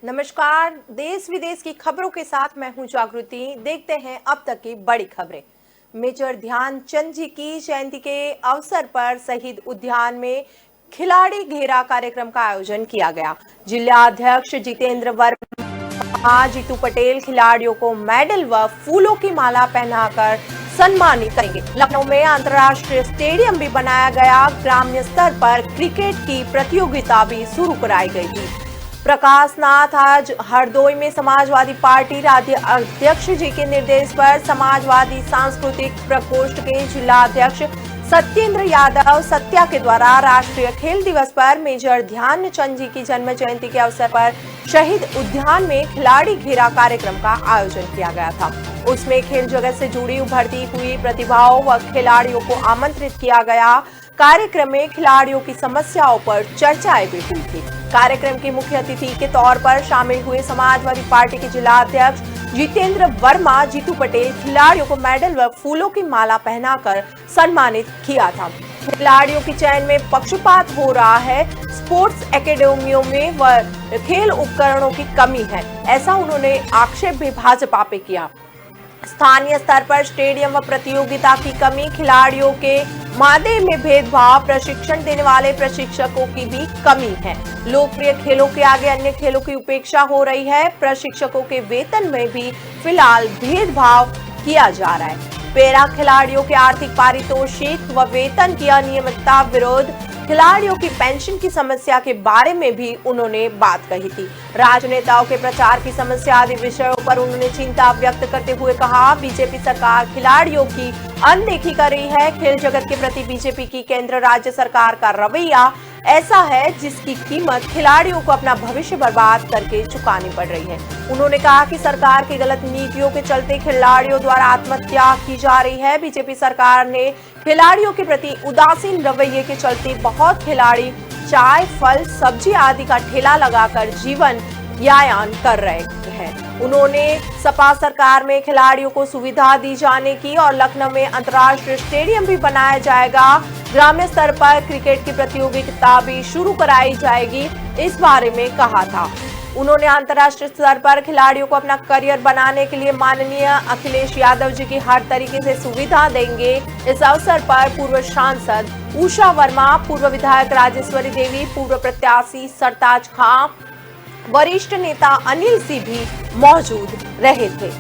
नमस्कार। देश विदेश की खबरों के साथ मैं हूं जागृति। देखते हैं अब तक की बड़ी खबरें। मेजर ध्यानचंद जी की जयंती के अवसर पर शहीद उद्यान में खिलाड़ी घेरा कार्यक्रम का आयोजन किया गया। जिलाध्यक्ष जितेंद्र वर्मा, जीतू पटेल खिलाड़ियों को मेडल व फूलों की माला पहनाकर सम्मानित करेंगे। लखनऊ में अंतर्राष्ट्रीय स्टेडियम भी बनाया गया। ग्राम्य स्तर पर क्रिकेट की प्रतियोगिता भी शुरू कराई गई थी। प्रकाश नाथ आज हरदोई में समाजवादी पार्टी राज्य अध्यक्ष जी के निर्देश पर समाजवादी सांस्कृतिक प्रकोष्ठ के जिला अध्यक्ष सत्येंद्र यादव सत्या के द्वारा राष्ट्रीय खेल दिवस पर मेजर ध्यानचंद जी की जन्म जयंती के अवसर पर शहीद उद्यान में खिलाड़ी घेरा कार्यक्रम का आयोजन किया गया था। उसमें खेल जगत से जुड़ी उभरती हुई प्रतिभाओं व खिलाड़ियों को आमंत्रित किया गया। कार्यक्रम में खिलाड़ियों की समस्याओं पर चर्चाएं भी हुई थी। कार्यक्रम के मुख्य अतिथि के तौर पर शामिल हुए समाजवादी पार्टी के जिला अध्यक्ष जितेंद्र वर्मा, जीतू पटेल खिलाड़ियों को मेडल व फूलों की माला पहनाकर सम्मानित किया था। खिलाड़ियों के चयन में पक्षपात हो रहा है। स्पोर्ट्स एकेडमियों में व खेल उपकरणों की कमी है, ऐसा उन्होंने आक्षेप भी भाजपा पे किया। स्थानीय स्तर पर स्टेडियम व प्रतियोगिता की कमी, खिलाड़ियों के मादे में भेदभाव, प्रशिक्षण देने वाले प्रशिक्षकों की भी कमी है। लोकप्रिय खेलों के आगे अन्य खेलों की उपेक्षा हो रही है। प्रशिक्षकों के वेतन में भी फिलहाल भेदभाव किया जा रहा है। पैरा खिलाड़ियों के आर्थिक पारितोषिक व वेतन की अनियमितता विरोध, खिलाड़ियों की पेंशन की समस्या के बारे में भी उन्होंने बात कही थी। राजनेताओं के प्रचार की समस्या आदि विषयों पर उन्होंने चिंता व्यक्त करते हुए कहा, बीजेपी सरकार खिलाड़ियों की अनदेखी कर रही है। खेल जगत के प्रति बीजेपी की केंद्र राज्य सरकार का रवैया ऐसा है जिसकी कीमत खिलाड़ियों को अपना भविष्य बर्बाद करके चुकानी पड़ रही है। उन्होंने कहा कि सरकार की गलत नीतियों के चलते खिलाड़ियों द्वारा आत्महत्या की जा रही है। बीजेपी सरकार ने खिलाड़ियों के प्रति उदासीन रवैये के चलते बहुत खिलाड़ी चाय, फल, सब्जी आदि का ठेला लगाकर जीवन यापन कर रहे हैं। उन्होंने सपा सरकार में खिलाड़ियों को सुविधा दी जाने की और लखनऊ में अंतर्राष्ट्रीय स्टेडियम भी बनाया जाएगा। ग्राम्य स्तर पर क्रिकेट की प्रतियोगिता भी शुरू कराई जाएगी, इस बारे में कहा था। उन्होंने अंतर्राष्ट्रीय स्तर पर खिलाड़ियों को अपना करियर बनाने के लिए माननीय अखिलेश यादव जी की हर तरीके से सुविधा देंगे। इस अवसर पर पूर्व सांसद उषा वर्मा, पूर्व विधायक राजेश्वरी देवी, पूर्व प्रत्याशी सरताज खां, वरिष्ठ नेता अनिल सिंह भी मौजूद रहे थे।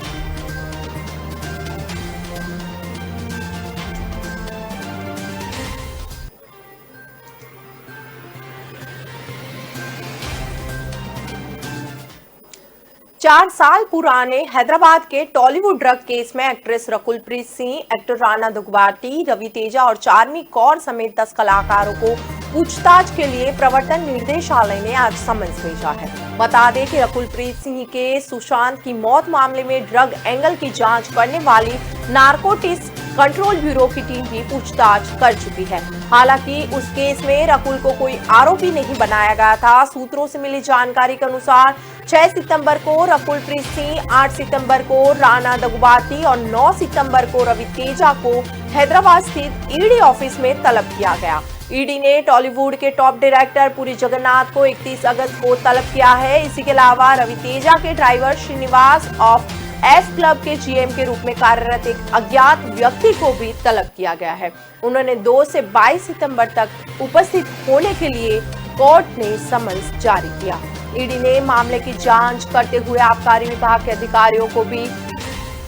चार साल पुराने हैदराबाद के टॉलीवुड ड्रग केस में एक्ट्रेस रकुलप्रीत सिंह, एक्टर राणा दुग्बाटी, रवि तेजा और चार्मी कौर समेत 10 कलाकारों को पूछताछ के लिए प्रवर्तन निर्देशालय ने आज समन्स भेजा है। बता दें कि रकुलप्रीत सिंह के सुशांत की मौत मामले में ड्रग एंगल की जांच करने वाली नारकोटिक्स कंट्रोल ब्यूरो की टीम भी पूछताछ कर चुकी है। हालांकि उस केस में रकुल को कोई आरोपी नहीं बनाया गया था। सूत्रों से मिली जानकारी के अनुसार 6 सितंबर को रकुलप्रीत सिंह, 8 सितंबर को राणा दुग्बाटी और 9 सितंबर को रवि तेजा को हैदराबाद स्थित ईडी ऑफिस में तलब किया गया। ईडी ने टॉलीवुड के टॉप डायरेक्टर पुरी जगन्नाथ को 31 अगस्त को तलब किया है। इसी के अलावा रवि तेजा के driver Srinivas of F club के जीएम के रूप में कार्यरत एक अज्ञात व्यक्ति को भी तलब किया गया है। उन्होंने 2 से 22 सितंबर तक उपस्थित होने के लिए कोर्ट ने समन्स जारी किया। ईडी ने मामले की जांच करते हुए आबकारी विभाग के अधिकारियों को भी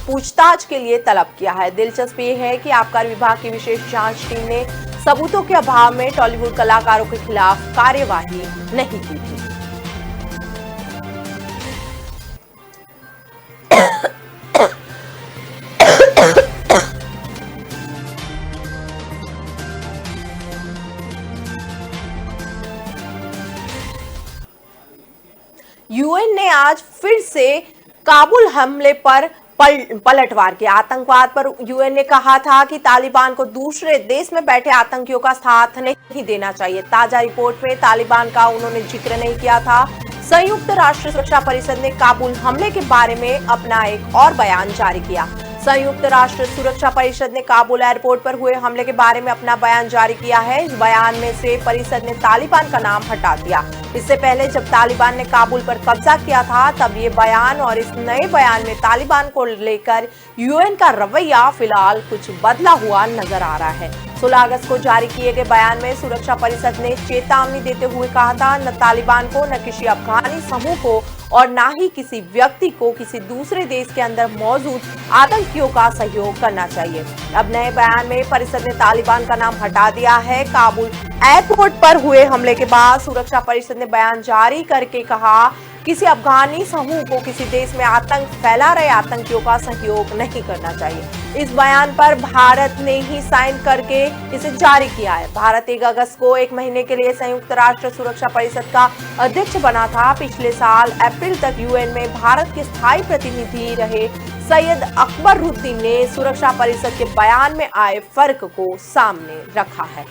पूछताछ के लिए तलब किया है। दिलचस्प ये है कि आबकारी विभाग की विशेष जांच टीम ने सबूतों के अभाव में टॉलीवुड कलाकारों के खिलाफ कार्यवाही नहीं की थी। यूएन ने आज फिर से काबुल हमले पर पलटवार किया। आतंकवाद पर यूएन ने कहा था कि तालिबान को दूसरे देश में बैठे आतंकियों का साथ नहीं देना चाहिए। ताजा रिपोर्ट में तालिबान का उन्होंने जिक्र नहीं किया था। संयुक्त राष्ट्र सुरक्षा परिषद ने काबुल हमले के बारे में अपना एक और बयान जारी किया। संयुक्त राष्ट्र सुरक्षा परिषद ने काबुल एयरपोर्ट पर हुए हमले के बारे में अपना बयान जारी किया है। इस बयान में से परिषद ने तालिबान का नाम हटा दिया। इससे पहले जब तालिबान ने काबुल पर कब्जा किया था तब ये बयान और इस नए बयान में तालिबान को लेकर यूएन का रवैया फिलहाल कुछ बदला हुआ नजर आ रहा है। 16 अगस्त को जारी किए गए बयान में सुरक्षा परिषद ने चेतावनी देते हुए कहा था, न तालिबान को, न किसी अफगानी समूह को और न ही किसी व्यक्ति को किसी दूसरे देश के अंदर मौजूद आतंकियों का सहयोग करना चाहिए। अब नए बयान में परिषद ने तालिबान का नाम हटा दिया है। काबुल एयरपोर्ट पर हुए हमले के बाद सुरक्षा परिषद ने बयान जारी करके कहा, किसी अफगानी समूह को किसी देश में आतंक फैला रहे आतंकियों का सहयोग नहीं करना चाहिए। इस बयान पर भारत ने ही साइन करके इसे जारी किया है। भारत 1 अगस्त को 1 महीने के लिए संयुक्त राष्ट्र सुरक्षा परिषद का अध्यक्ष बना था। पिछले साल अप्रैल तक यूएन में भारत के स्थायी प्रतिनिधि रहे सैयद अकबरुद्दीन ने सुरक्षा परिषद के बयान में आए फर्क को सामने रखा है।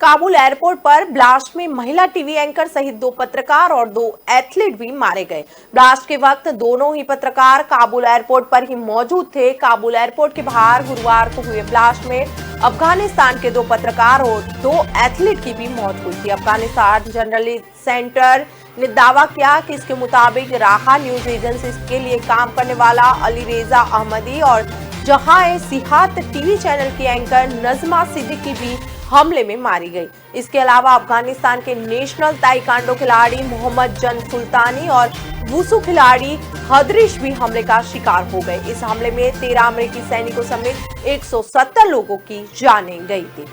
काबुल एयरपोर्ट पर ब्लास्ट में महिला टीवी एंकर सहित 2 पत्रकार और 2 एथलीट भी मारे गए। ब्लास्ट के वक्त दोनों ही पत्रकार काबुल एयरपोर्ट पर ही मौजूद थे। काबुल एयरपोर्ट के बाहर गुरुवार को हुए ब्लास्ट में अफगानिस्तान के 2 पत्रकार और 2 एथलीट की भी मौत हुई थी। अफगानिस्तान जर्नलिस्ट सेंटर ने दावा किया कि इसके मुताबिक राहा न्यूज एजेंसी के लिए काम करने वाला अली रेजा अहमदी और जहां सिहात टीवी चैनल की एंकर नजमा सिद्दीकी भी हमले में मारी गई। इसके अलावा अफगानिस्तान के नेशनल ताइक्वांडो खिलाड़ी मोहम्मद जन सुल्तानी और वुसु खिलाड़ी हदरिश भी हमले का शिकार हो गए। इस हमले में 13 अमेरिकी सैनिकों समेत 170 लोगों की जानें गई थी।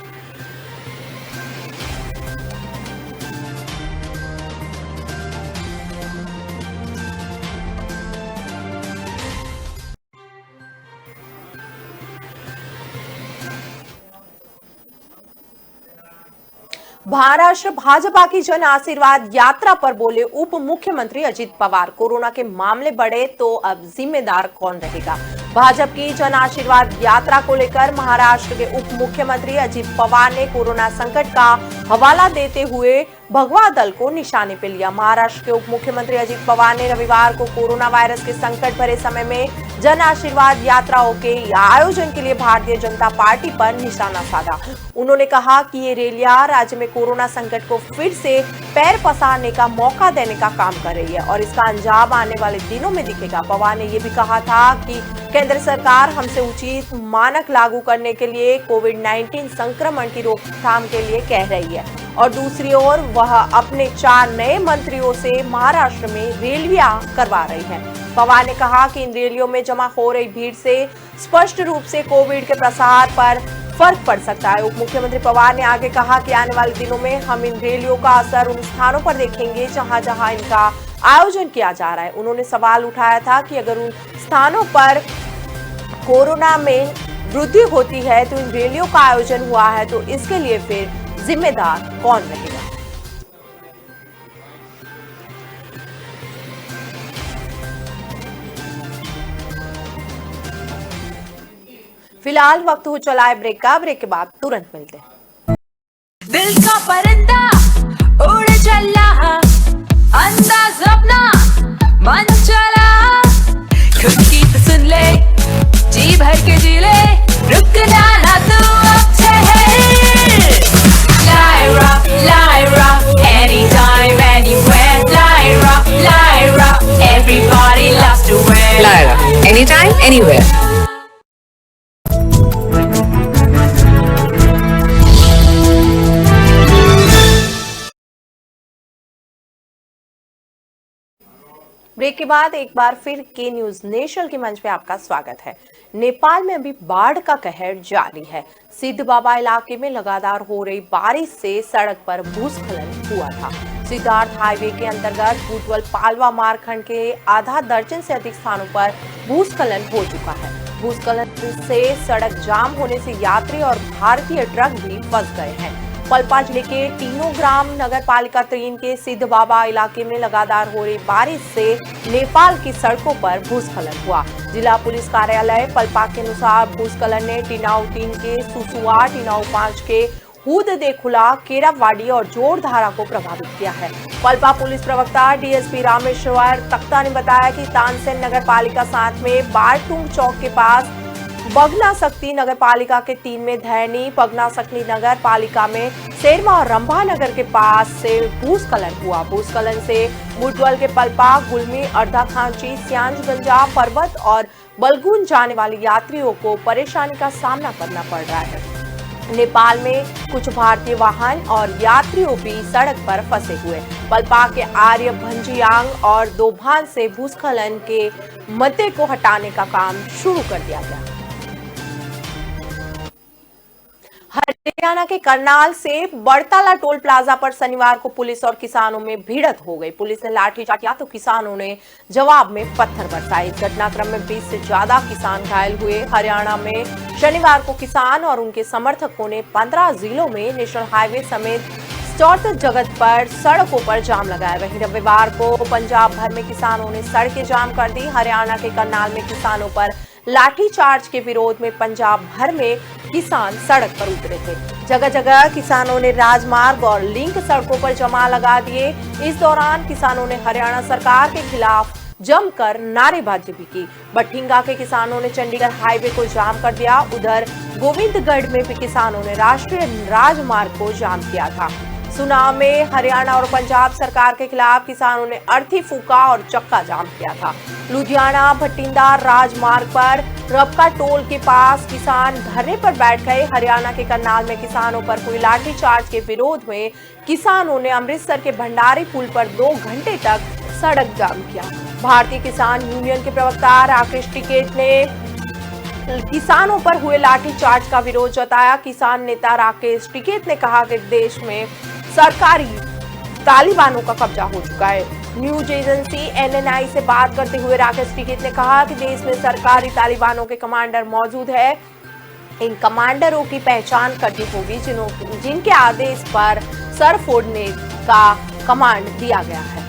महाराष्ट्र भाजपा की जन आशीर्वाद यात्रा पर बोले उप मुख्यमंत्री अजित पवार, कोरोना के मामले बढ़े तो अब जिम्मेदार कौन रहेगा। भाजपा की जन आशीर्वाद यात्रा को लेकर महाराष्ट्र के उप मुख्यमंत्री अजित पवार ने कोरोना संकट का हवाला देते हुए भगवा दल को निशाने पे लिया। महाराष्ट्र के उप मुख्यमंत्री अजित पवार ने रविवार को कोरोना वायरस के संकट भरे समय में जन आशीर्वाद यात्राओं के आयोजन के लिए भारतीय जनता पार्टी पर निशाना साधा। उन्होंने कहा कि ये रैलियां राज्य में कोरोना संकट को फिर से पैर पसारने का मौका देने का काम कर रही है और इसका अंजाम आने वाले दिनों में दिखेगा। पवार ने ये भी कहा था कि केंद्र सरकार हमसे उचित मानक लागू करने के लिए कोविड-19 संक्रमण की रोकथाम के लिए कह रही है और दूसरी ओर वह अपने 4 नए मंत्रियों से महाराष्ट्र में रैलियां करवा रही है। पवार ने कहा कि इन रैलियों में जमा हो रही भीड़ से स्पष्ट रूप से कोविड के प्रसार पर फर्क पड़ सकता है। उप मुख्यमंत्री पवार ने आगे कहा कि आने वाले दिनों में हम इन रैलियों का असर उन स्थानों पर देखेंगे जहां जहां इनका आयोजन किया जा रहा है। उन्होंने सवाल उठाया था कि अगर उन स्थानों पर कोरोना में वृद्धि होती है तो इन रैलियों का आयोजन हुआ है तो इसके लिए फिर जिम्मेदार कौन रहेगा। फिलहाल वक्त हो चला है ब्रेक का। ब्रेक के बाद तुरंत मिलते हैं। दिल का परिंदा उड़ चला, अंदाज अपना मन चला, खुद की तो सुन ले, जी भर के जी ले, रुकना ना तू अब ठहर। Lyra, anytime, anywhere. Lyra, everybody loves to wear. Lyra, anytime, anywhere. Break के बाद एक बार फिर के न्यूज नेशनल के मंच पे आपका स्वागत है। नेपाल में अभी बाढ़ का कहर जारी है। सिद्ध बाबा इलाके में लगातार हो रही बारिश से सड़क पर भूस्खलन हुआ था। सिद्धार्थ हाईवे के अंतर्गत बुटवल पालवा मार्ग खंड के आधा दर्जन से अधिक स्थानों पर भूस्खलन हो चुका है। भूस्खलन से सड़क जाम होने से यात्री और भारतीय ट्रक भी फंस गए हैं। पलपा जिले के तीनों ग्राम नगर पालिका 3 के सिद्ध बाबा इलाके में लगातार हो रही बारिश से नेपाल की सड़कों पर भूस्खलन हुआ। जिला पुलिस कार्यालय पलपा के अनुसार भूस्खलन ने टिनाउ 3 के सुसुआ, टिनाउ 5 के हूद देखुला, केरावाड़ी और जोरधारा को प्रभावित किया है। पलपा पुलिस प्रवक्ता डीएसपी रामेश्वर तख्ता ने बताया कि तानसेन नगर पालिका 7 में बारटुंग चौक के पास, बगना सक्ती नगर पालिका के 3 में धैनी, बगना सक्ती नगर पालिका में सेरमा और रंभा नगर के पास से भूस्खलन हुआ। भूस्खलन से बुटवल के पलपा, गुलमी, अर्धा खांची, सियांजगंजा, पर्वत और बलगुन जाने वाले यात्रियों को परेशानी का सामना करना पड़ रहा है। नेपाल में कुछ भारतीय वाहन और यात्रियों भी सड़क पर फंसे हुए। पलपा के आर्य भंजियांग और दोभान से भूस्खलन के मते को हटाने का काम शुरू कर दिया गया। हरियाणा के करनाल से बड़ताला टोल प्लाजा पर शनिवार को पुलिस और किसानों में भिड़ंत हो गई। पुलिस ने लाठीचार्ज किया तो किसानों ने जवाब में पत्थर बरसाए। इस घटनाक्रम में 20 से ज्यादा किसान घायल हुए। हरियाणा में शनिवार को किसान और उनके समर्थकों ने 15 जिलों में नेशनल हाईवे समेत 64 जगह पर सड़कों पर जाम लगाया। वहीं रविवार को पंजाब भर में किसानों ने सड़कें जाम कर दी। हरियाणा के करनाल में किसानों पर लाठीचार्ज के विरोध में पंजाब भर में किसान सड़क पर उतरे थे। जगह जगह किसानों ने राजमार्ग और लिंक सड़कों पर जमा लगा दिए। इस दौरान किसानों ने हरियाणा सरकार के खिलाफ जमकर नारेबाजी भी की। बठिंगा के किसानों ने चंडीगढ़ हाईवे को जाम कर दिया। उधर गोविंदगढ़ में भी किसानों ने राष्ट्रीय राजमार्ग को जाम किया था। सुनाव में हरियाणा और पंजाब सरकार के खिलाफ किसानों ने अर्थी फूका और चक्का जाम किया था। लुधियाना भटिंडा राजमार्ग पर रबका टोल के पास किसान धरने पर बैठ गए। हरियाणा के करनाल में किसानों पर हुई लाठीचार्ज के विरोध में किसानों ने अमृतसर के भंडारी पुल पर 2 घंटे तक सड़क जाम किया। भारतीय किसान यूनियन के प्रवक्ता राकेश टिकैत ने किसानों पर हुए लाठीचार्ज का विरोध जताया। किसान नेता राकेश टिकैत ने कहा कि देश में सरकारी तालिबानों का कब्जा हो चुका है। न्यूज एजेंसी एनएनआई से बात करते हुए राकेश टिकैत ने कहा कि देश में सरकारी तालिबानों के कमांडर मौजूद है। इन कमांडरों की पहचान करनी होगी जिनके आदेश पर सर फोड़ने का कमांड दिया गया है।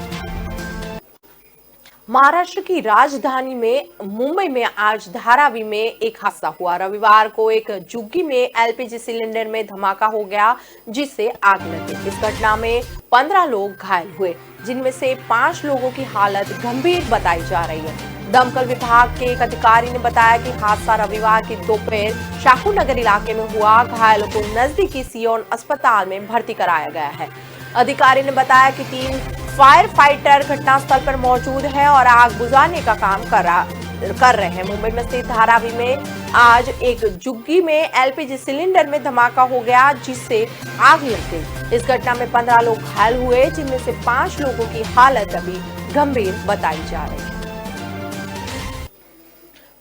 महाराष्ट्र की राजधानी में मुंबई में आज धारावी में एक हादसा हुआ। रविवार को एक झुग्गी में एलपीजी सिलेंडर में धमाका हो गया जिससे आग लगी। इस घटना में 15 लोग घायल हुए जिनमें से 5 लोगों की हालत गंभीर बताई जा रही है। दमकल विभाग के एक अधिकारी ने बताया कि हादसा रविवार की दोपहर शाकू नगर इलाके में हुआ। घायलों को नजदीकी सियोन अस्पताल में भर्ती कराया गया है। अधिकारी ने बताया कि 3 फायर फाइटर घटनास्थल पर मौजूद है और आग बुझाने का काम कर रहे हैं। मुंबई में स्थित धारावी में आज एक झुग्गी में एलपीजी सिलेंडर में धमाका हो गया जिससे आग लग गई। इस घटना में 15 लोग घायल हुए जिनमें से 5 लोगों की हालत अभी गंभीर बताई जा रही है।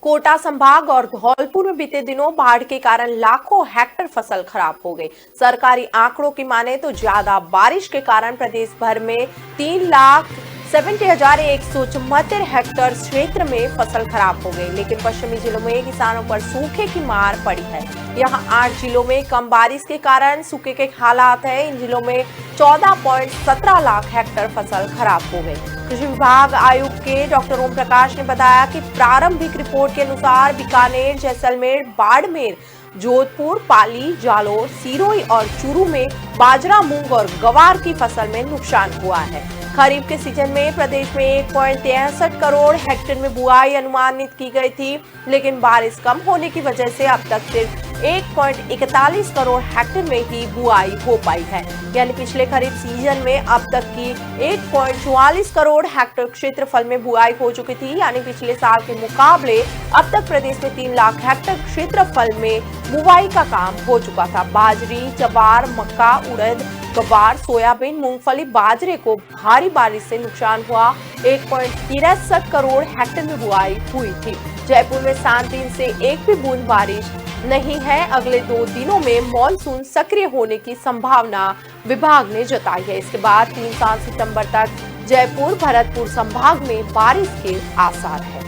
कोटा संभाग और धौलपुर में बीते दिनों बाढ़ के कारण लाखों हेक्टेयर फसल खराब हो गई। सरकारी आंकड़ों की माने तो ज्यादा बारिश के कारण प्रदेश भर में 3,70,174 हेक्टेयर क्षेत्र में फसल खराब हो गई। लेकिन पश्चिमी जिलों में किसानों पर सूखे की मार पड़ी है। यहाँ 8 जिलों में कम बारिश के कारण सूखे के हालात है। इन जिलों में 14.17 लाख हेक्टेयर फसल खराब हो गई। कृषि विभाग आयुक्त के डॉक्टर ओम प्रकाश ने बताया कि प्रारंभिक रिपोर्ट के अनुसार बीकानेर, जैसलमेर, बाड़मेर, जोधपुर, पाली, जालोर, सिरोही और चूरू में बाजरा, मूंग और गवार की फसल में नुकसान हुआ है। खरीफ के सीजन में प्रदेश में 1.63 करोड़ हेक्टेयर में बुआई अनुमानित की गई थी, लेकिन बारिश कम होने की वजह से अब तक सिर्फ 1.41 करोड़ हेक्टेयर में ही बुआई हो पाई है। यानी पिछले खरीफ सीजन में अब तक की 1.44 करोड़ हेक्टेयर क्षेत्रफल में बुआई हो चुकी थी। यानी पिछले साल के मुकाबले अब तक प्रदेश में 3 लाख हेक्टेयर क्षेत्रफल में बुआई का काम हो चुका था। बाजरी, जवार, मक्का, उड़द, गवार, सोयाबीन, मूंगफली, बाजरे को भारी बारिश से नुकसान हुआ। 1.63 करोड़ हेक्टेयर में बुआई हुई थी। जयपुर में 7 दिन से एक भी बूंद बारिश नहीं है। अगले 2 दिनों में मॉनसून सक्रिय होने की संभावना विभाग ने जताई है। इसके बाद 3-7 सितंबर तक जयपुर, भरतपुर संभाग में बारिश के आसार है।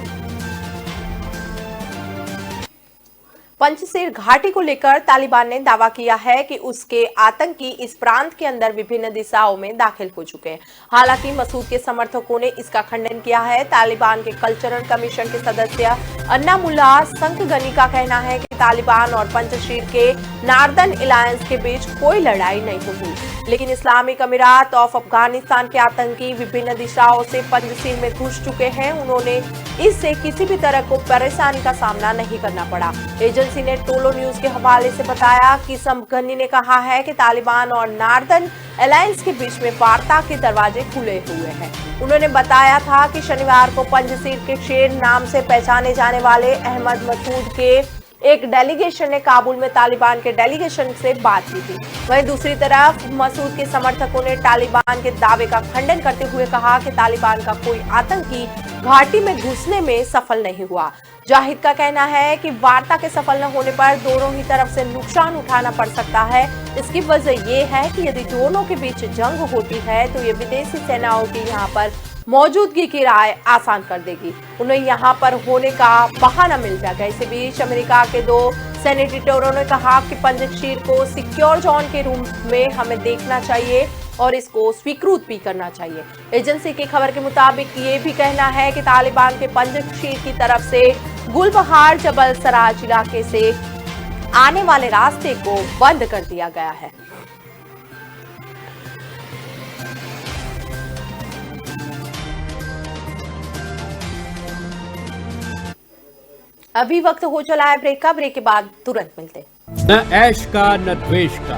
पंजशीर घाटी को लेकर तालिबान ने दावा किया है कि उसके आतंकी इस प्रांत के अंदर विभिन्न दिशाओं में दाखिल हो चुके हैं। हालांकि मसूद के समर्थकों ने इसका खंडन किया है। तालिबान के कल्चरल कमीशन के सदस्य अन्ना मुल्ला संकगनी का कहना है कि तालिबान और पंजशीर के नॉर्दर्न अलायंस के बीच कोई लड़ाई नहीं हुई, लेकिन इस्लामिक अमीरात ऑफ अफगानिस्तान के आतंकी विभिन्न दिशाओं से पंजशीर में घुस चुके हैं। उन्होंने इससे किसी भी तरह को परेशानी का सामना नहीं करना पड़ा। एजेंसी ने टोलो न्यूज के हवाले से बताया कि संकगनी ने कहा है कि तालिबान और नॉर्दर्न अलायंस के बीच में वार्ता के दरवाजे खुले हुए हैं। उन्होंने बताया था कि शनिवार को पंजशीर के शेर नाम से पहचाने जाने वाले अहमद मसूद के एक डेलीगेशन ने काबुल में तालिबान के डेलीगेशन से बात की थी। वहीं दूसरी तरफ मसूद के समर्थकों ने तालिबान के दावे का खंडन करते हुए कहा कि तालिबान का कोई आतंकी घाटी में घुसने में सफल नहीं हुआ। जाहिद का कहना है कि वार्ता के सफल न होने पर दोनों ही तरफ से नुकसान उठाना पड़ सकता है। इसकी वजह यह है कि यदि दोनों के बीच जंग होती है तो ये विदेशी सेनाओं की यहाँ पर मौजूदगी की राय आसान कर देगी, उन्हें यहाँ पर होने का बहाना मिल जाएगा। इसी बीच अमेरिका के 2 सेनेटरों ने कहा कि पंजशीर को सिक्योर जोन के रूप में हमें देखना चाहिए और इसको स्वीकृत भी करना चाहिए। एजेंसी की खबर के मुताबिक ये भी कहना है कि तालिबान के पंजशीर की तरफ से गुलबहार जबल सराज इलाके से आने वाले रास्ते को बंद कर दिया गया है। अभी वक्त हो चला है ब्रेक का। ब्रेक के बाद तुरंत मिलते हैं। न ऐश का न द्वेष का,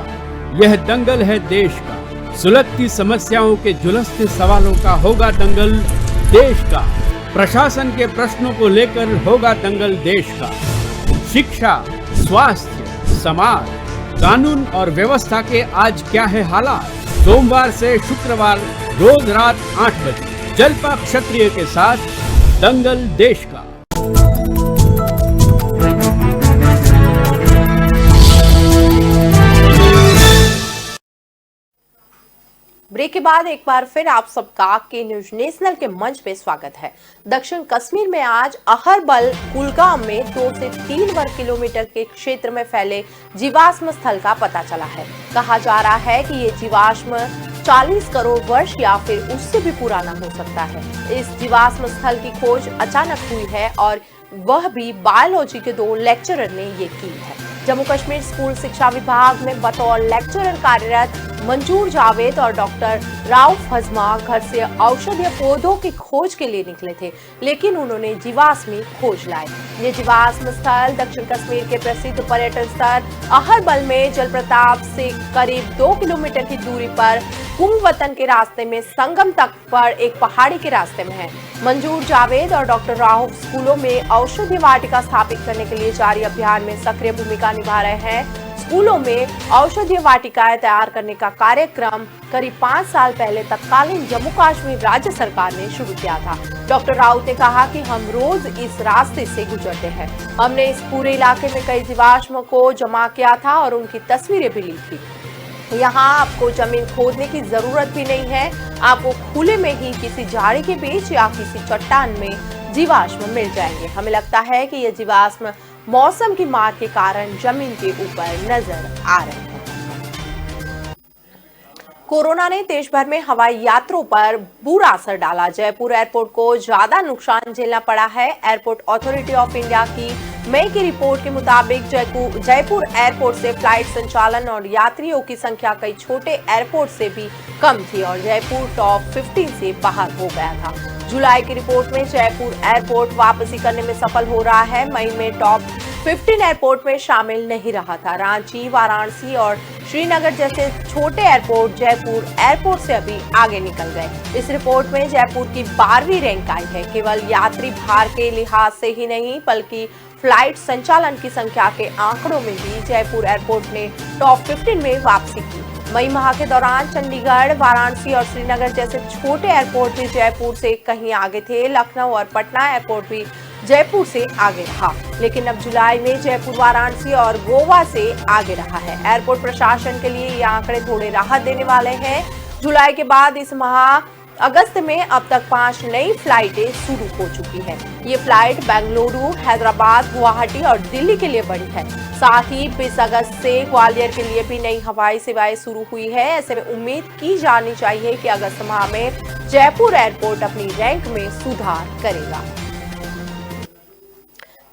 यह दंगल है देश का। सुलगती समस्याओं के जुलसते सवालों का होगा दंगल देश का। प्रशासन के प्रश्नों को लेकर होगा दंगल देश का। शिक्षा, स्वास्थ्य, समाज, कानून और व्यवस्था के आज क्या है हालात। सोमवार से शुक्रवार रोज रात 8 बजे जलपा क्षत्रिय के साथ दंगल देश का। ब्रेक के बाद एक बार फिर आप सबका के न्यूज नेशनल के मंच पे स्वागत है। दक्षिण कश्मीर में आज अहरबल कुलगाम में 2 से 3 वर्ग किलोमीटर के क्षेत्र में फैले जीवाश्म स्थल का पता चला है। कहा जा रहा है कि ये जीवाश्म 40 करोड़ वर्ष या फिर उससे भी पुराना हो सकता है। इस जीवाश्म स्थल की खोज अचानक हुई है और वह भी बायोलॉजी के 2 लेक्चरर ने ये की है। जम्मू कश्मीर स्कूल शिक्षा विभाग में बतौर लेक्चरर कार्यरत मंजूर जावेद और डॉक्टर राउफ हजमा घर से औषधीय पौधों की खोज के लिए निकले थे, लेकिन उन्होंने जीवाश्मी खोज लाए। ये जीवाश्म स्थल दक्षिण कश्मीर के प्रसिद्ध पर्यटन स्थल अहरबल में जलप्रपात से करीब 2 किलोमीटर की दूरी पर कुंभ वतन के रास्ते में संगम तक पर एक पहाड़ी के रास्ते में है। मंजूर जावेद और डॉक्टर राउफ स्कूलों में औषधीय वाटिका स्थापित करने के लिए जारी अभियान में सक्रिय भूमिका निभा रहे हैं। स्कूलों में औषधीय वाटिकाएं तैयार करने का कार्यक्रम करीब 5 साल पहले तत्कालीन जम्मू कश्मीर राज्य सरकार ने शुरू किया था। डॉक्टर राउत ने कहा कि हम रोज इस रास्ते से गुजरते हैं। हमने इस पूरे इलाके में कई जीवाश्म को जमा किया था और उनकी तस्वीरें भी ली थी। यहाँ आपको जमीन खोदने की जरूरत भी नहीं है, आपको खुले में ही किसी झाड़ी के बीच या किसी चट्टान में जीवाश्म मिल जाएंगे। हमें लगता है कि ये जीवाश्म मौसम की मार के कारण जमीन के ऊपर नजर आ रहे हैं। कोरोना ने देश भर में हवाई यात्रियों पर बुरा असर डाला। जयपुर एयरपोर्ट को ज्यादा नुकसान झेलना पड़ा है। एयरपोर्ट अथॉरिटी ऑफ इंडिया की मई की रिपोर्ट के मुताबिक जयपुर एयरपोर्ट से फ्लाइट संचालन और यात्रियों की संख्या कई छोटे एयरपोर्ट से भी कम थी और जयपुर टॉप 15 से बाहर हो गया था। जुलाई की रिपोर्ट में जयपुर एयरपोर्ट वापसी करने में सफल हो रहा है। मई में टॉप 15 एयरपोर्ट में शामिल नहीं रहा था। रांची, वाराणसी और श्रीनगर जैसे छोटे एयरपोर्ट जयपुर एयरपोर्ट से अभी आगे निकल गए। इस रिपोर्ट में जयपुर की 12वीं रैंक आई है। केवल यात्री भार के लिहाज से ही नहीं बल्कि फ्लाइट संचालन की संख्या के आंकड़ों में भी जयपुर एयरपोर्ट ने टॉप 15 में वापसी की। मई माह के दौरान चंडीगढ़, वाराणसी और श्रीनगर जैसे छोटे एयरपोर्ट भी जयपुर से कहीं आगे थे। लखनऊ और पटना एयरपोर्ट भी जयपुर से आगे रहा, लेकिन अब जुलाई में जयपुर, वाराणसी और गोवा से आगे रहा है। एयरपोर्ट प्रशासन के लिए ये आंकड़े थोड़े राहत देने वाले हैं। जुलाई के बाद इस माह अगस्त में अब तक 5 नई फ्लाइटें शुरू हो चुकी हैं। ये फ्लाइट बेंगलुरु, हैदराबाद, गुवाहाटी और दिल्ली के लिए बढ़ी है। साथ ही 20 अगस्त से ग्वालियर के लिए भी नई हवाई सेवाएं शुरू हुई है। ऐसे में उम्मीद की जानी चाहिए कि अगस्त माह में जयपुर एयरपोर्ट अपनी रैंक में सुधार करेगा।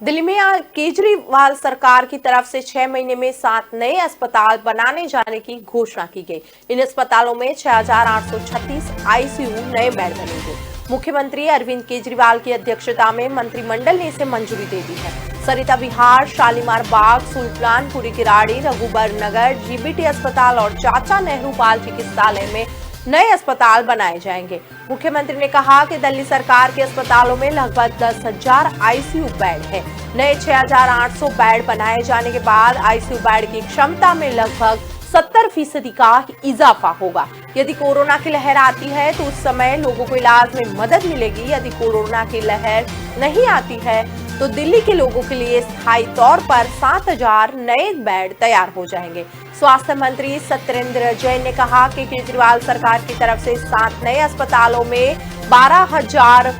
दिल्ली में केजरीवाल सरकार की तरफ से 6 महीने में 7 नए अस्पताल बनाने जाने की घोषणा की गई। इन अस्पतालों में 6,836 आईसीयू नए बेड बनेंगे। मुख्यमंत्री अरविंद केजरीवाल की अध्यक्षता में मंत्रिमंडल ने इसे मंजूरी दे दी है। सरिता विहार, शालीमार बाग, सुल्तानपुरी किराड़ी, रघुबर नगर, जीबीटी अस्पताल और चाचा नेहरू बाल चिकित्सालय में नए अस्पताल बनाए जाएंगे। मुख्यमंत्री ने कहा कि दिल्ली सरकार के अस्पतालों में लगभग 10,000 आईसीयू बेड है। नए 6,800 बेड बनाए जाने के बाद आईसीयू बेड की क्षमता में लगभग 70% का इजाफा होगा। यदि कोरोना की लहर आती है तो उस समय लोगों को इलाज में मदद मिलेगी। यदि कोरोना की लहर नहीं आती है तो दिल्ली के लोगों के लिए स्थायी तौर पर 7,000 नए बेड तैयार हो जाएंगे। स्वास्थ्य मंत्री सत्येंद्र जैन ने कहा कि केजरीवाल सरकार की तरफ से 7 नए अस्पतालों में 12,000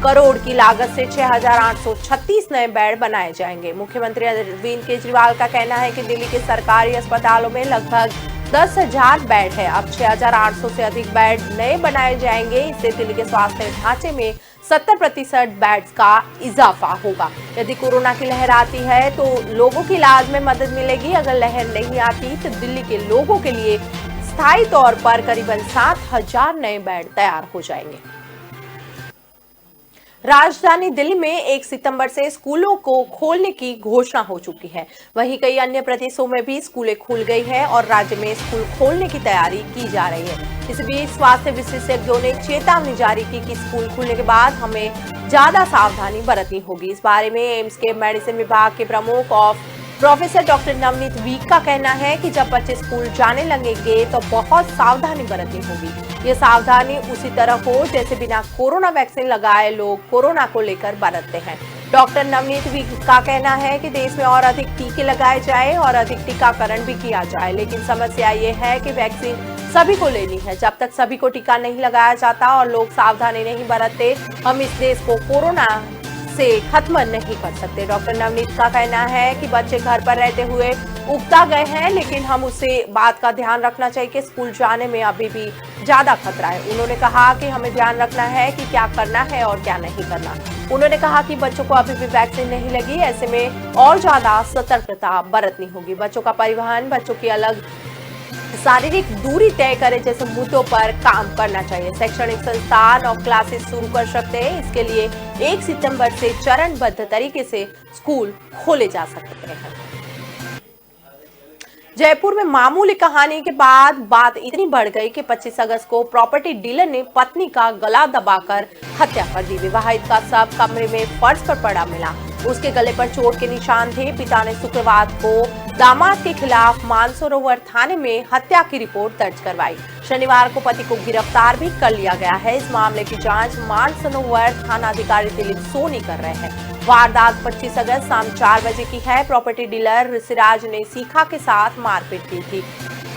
करोड़ की लागत से 6,836 नए बेड बनाए जाएंगे। मुख्यमंत्री अरविंद केजरीवाल का कहना है कि दिल्ली के सरकारी अस्पतालों में लगभग 10,000 बेड है। अब 6,800 से अधिक बेड नए बनाए जाएंगे। इससे दिल्ली के स्वास्थ्य ढांचे में 70% बेड्स का इजाफा होगा। यदि कोरोना की लहर आती है तो लोगों की इलाज में मदद मिलेगी। अगर लहर नहीं आती तो दिल्ली के लोगों के लिए स्थायी तौर पर करीबन 7,000 नए बेड तैयार हो जाएंगे। राजधानी दिल्ली में 1 सितंबर से स्कूलों को खोलने की घोषणा हो चुकी है। वहीं कई अन्य प्रदेशों में भी स्कूलें खुल गई हैं और राज्य में स्कूल खोलने की तैयारी की जा रही है। इस बीच स्वास्थ्य विशेषज्ञों ने चेतावनी जारी की कि स्कूल खुलने के बाद हमें ज्यादा सावधानी बरतनी होगी। इस बारे में एम्स के मेडिसिन विभाग के प्रमुख प्रोफेसर डॉक्टर नवनीत वीक का कहना है कि जब बच्चे स्कूल जाने लगेंगे तो बहुत सावधानी बरतनी होगी। ये सावधानी उसी तरह हो जैसे बिना कोरोना वैक्सीन लगाए लोग कोरोना को लेकर बरतते हैं। डॉक्टर नवनीत वीक का कहना है कि देश में और अधिक टीके लगाए जाए और अधिक टीकाकरण भी किया जाए, लेकिन समस्या ये है कि वैक्सीन सभी को लेनी है। जब तक सभी को टीका नहीं लगाया जाता और लोग सावधानी नहीं बरतते, हम इस देश को कोरोना से खत्म नहीं कर सकते। डॉक्टर नवनीत का कहना है कि बच्चे घर पर रहते हुए उगता गए हैं, लेकिन हम उसे बात का ध्यान रखना चाहिए कि स्कूल जाने में अभी भी ज्यादा खतरा है। उन्होंने कहा कि हमें ध्यान रखना है कि क्या करना है और क्या नहीं करना। उन्होंने कहा कि बच्चों को अभी भी वैक्सीन नहीं लगी, ऐसे में और ज्यादा सतर्कता बरतनी होगी। बच्चों का परिवहन, बच्चों की अलग शारीरिक दूरी तय करे जैसे मुद्दों पर काम करना चाहिए। शैक्षणिक संस्थान और क्लासेस शुरू कर सकते हैं। इसके लिए 1 सितंबर से चरणबद्ध तरीके से स्कूल खोले जा सकते हैं। जयपुर में मामूली कहानी के बाद बात इतनी बढ़ गई कि 25 अगस्त को प्रॉपर्टी डीलर ने पत्नी का गला दबाकर हत्या कर दी। विवाहित का शव कमरे में फर्श पर पड़ा मिला। उसके गले पर चोट के निशान थे। पिता ने शुक्रवार को दामाद के खिलाफ मानसरोवर थाने में हत्या की रिपोर्ट दर्ज करवाई। शनिवार को पति को गिरफ्तार भी कर लिया गया है। इस मामले की जांच मानसरोवर थाना अधिकारी दिलीप सोनी कर रहे हैं। वारदात 25 अगस्त शाम 4 बजे की है। प्रॉपर्टी डीलर ऋषिराज ने शिखा के साथ मारपीट की थी।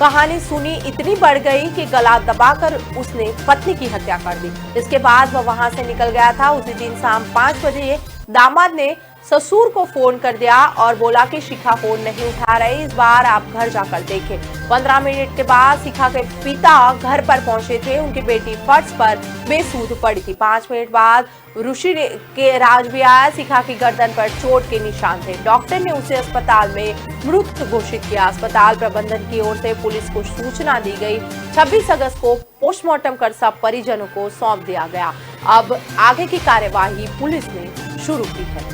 कहानी सुनी इतनी बढ़ गई कि गला दबाकर उसने पत्नी की हत्या कर दी। इसके बाद वह वहां से निकल गया था। उसी दिन शाम 5 बजे दामाद ने ससुर को फोन कर दिया और बोला कि शिखा फोन नहीं उठा रही, इस बार आप घर जाकर देखें। 15 मिनट के बाद शिखा के पिता घर पर पहुंचे थे। उनकी बेटी फर्श पर बेसुध पड़ी थी। 5 मिनट बाद ऋषि के राज भी आया। शिखा की गर्दन पर चोट के निशान थे। डॉक्टर ने उसे अस्पताल में मृत घोषित किया। अस्पताल प्रबंधन की ओर से पुलिस को सूचना दी गई। 26 अगस्त को पोस्टमार्टम कर सब परिजनों को सौंप दिया गया। अब आगे की कार्यवाही पुलिस ने शुरू की है।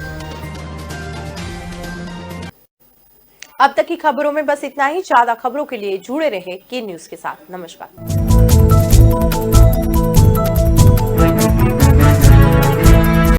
अब तक की खबरों में बस इतना ही। ज्यादा खबरों के लिए जुड़े रहे के न्यूज के साथ। नमस्कार।